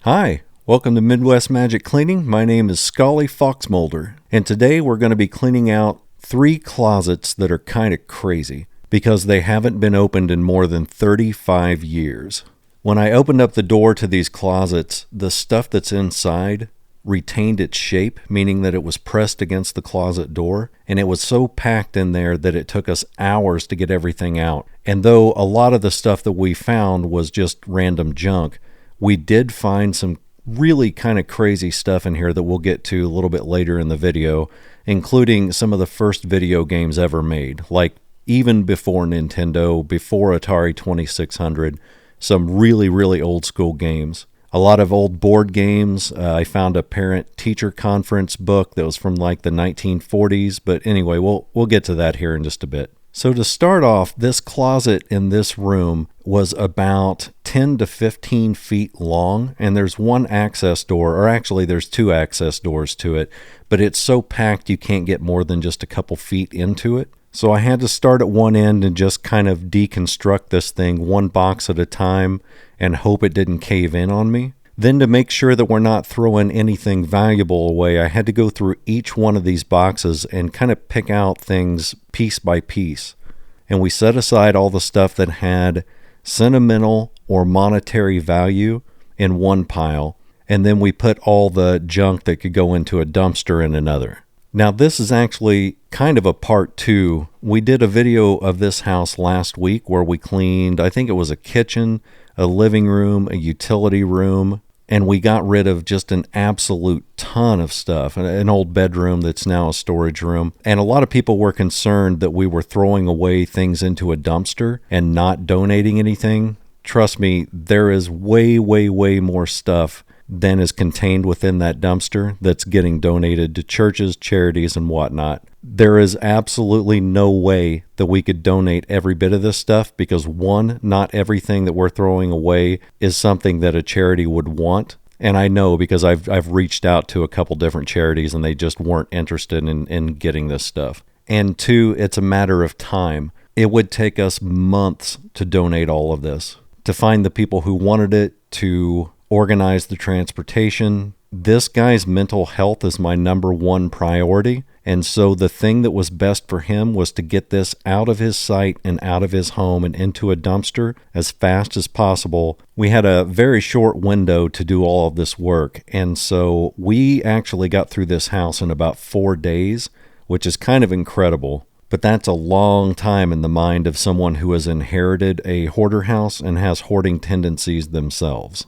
Hi, welcome to Midwest Magic Cleaning. My name is Scully Foxmolder, and today we're going to be cleaning out 3 closets that are kind of crazy because they haven't been opened in more than 35 years. When I opened up the door to these closets, the stuff that's inside retained its shape, meaning that it was pressed against the closet door, and it was so packed in there that it took us hours to get everything out. And though a lot of the stuff that we found was just random junk, we did find some really kind of crazy stuff in here that we'll get to a little bit later in the video, including some of the first video games ever made, like even before Nintendo, before Atari 2600, some really old school games. A lot of old board games. I found a parent-teacher conference book that was from like the 1940s, but anyway, we'll get to that here in just a bit. So to start off, this closet in this room was about 10 to 15 feet long, and there's one access door, or actually there's 2 access doors to it, but it's so packed you can't get more than just a couple feet into it. So I had to start at one end and just kind of deconstruct this thing one box at a time and hope it didn't cave in on me. Then to make sure that we're not throwing anything valuable away, I had to go through each one of these boxes and kind of pick out things piece by piece. And we set aside all the stuff that had sentimental or monetary value in one pile, and then we put all the junk that could go into a dumpster in another. Now this is actually kind of a part 2. We did a video of this house last week where we cleaned, I think it was a kitchen, a living room, a utility room, and we got rid of just an absolute ton of stuff. An old bedroom that's now a storage room. And a lot of people were concerned that we were throwing away things into a dumpster and not donating anything. Trust me, there is way more stuff than is contained within that dumpster that's getting donated to churches, charities, and whatnot. There is absolutely no way that we could donate every bit of this stuff because, one, not everything that we're throwing away is something that a charity would want. And I know because I've reached out to a couple different charities and they just weren't interested in getting this stuff. And 2, it's a matter of time. It would take us months to donate all of this, to find the people who wanted it, to organize the transportation. This guy's mental health is my number 1 priority, and so the thing that was best for him was to get this out of his sight and out of his home and into a dumpster as fast as possible. We had a very short window to do all of this work, and so we actually got through this house in about 4 days, which is kind of incredible. But that's a long time in the mind of someone who has inherited a hoarder house and has hoarding tendencies themselves.